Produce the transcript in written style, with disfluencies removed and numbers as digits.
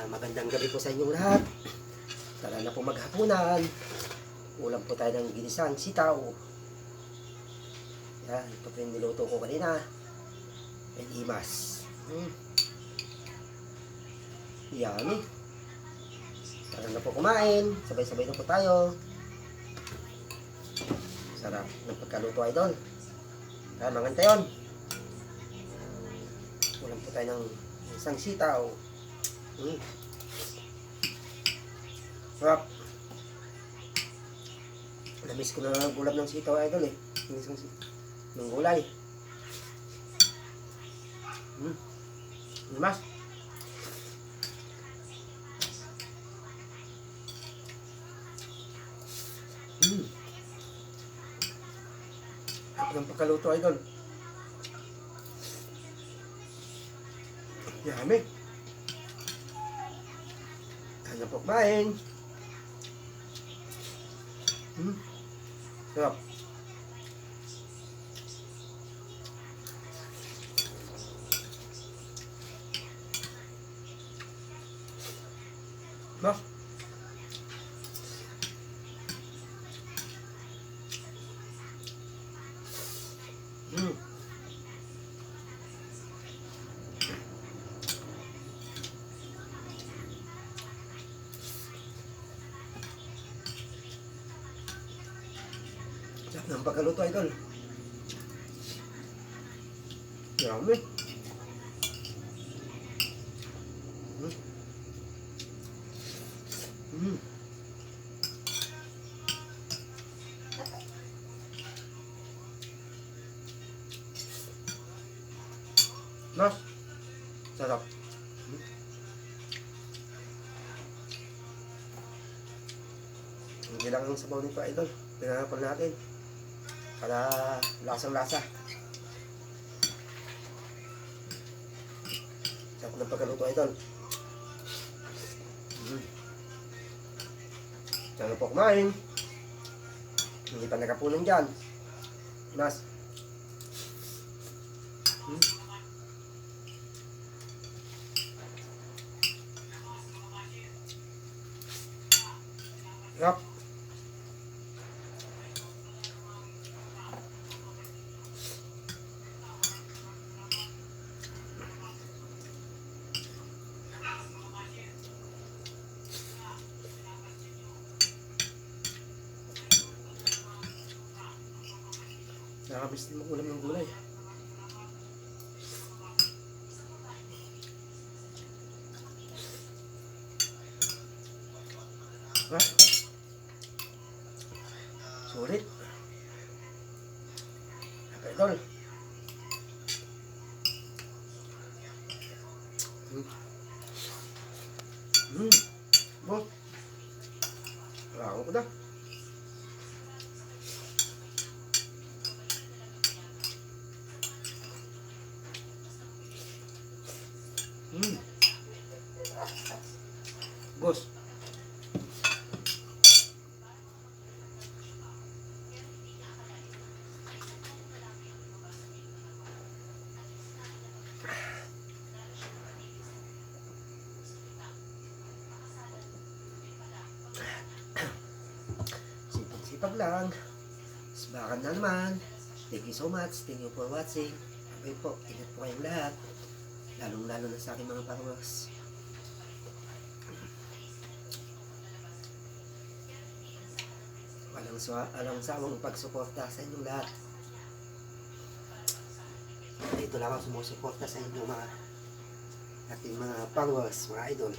Magandang gabi po sa inyong lahat. Tara na po maghapunan. Ulam po tayo ng ginisang sitaw. Yan, ito po yung niluto ko kanina. May imas. Yummy. Tara na po kumain. Sabay-sabay na po tayo. Sarap ng pagkaluto, idol. Tara, mangantayon. Ulam po tayo ng isang sitaw. Sarap. Namiss ko na ang ulam ng sitaw, idol eh. Ng gulay. Mas. Sarap ng pagkaluto, idol. Yummy. Ano po kumain? Sarap. Mas. Sarap ng pagkaluto, idol. Yummy. Mas. Sarap. Hindi lang ang sabaw nito, idol. Pinanapan natin para lasang-lasa. Sarap ng pagkaluto, idol. Diyan na po kumain. Hindi pa nakapunan dyan. Mas. Sarap. Nakakabis din mag-ulam ng gulay. Ha? Sulit. Okay, idol. Oh. Wala ko na. Boss. Sipag lang. Sabakan na naman. Thank you so much. Thank you for watching. Okay po. Ingat po kayong lahat. Lalong-lalo na sa aking mga followers. Walang sawang pagsuporta sa inyong lahat. Dito lang ako sumusuporta sa inyong mga ating mga followers, mga idol.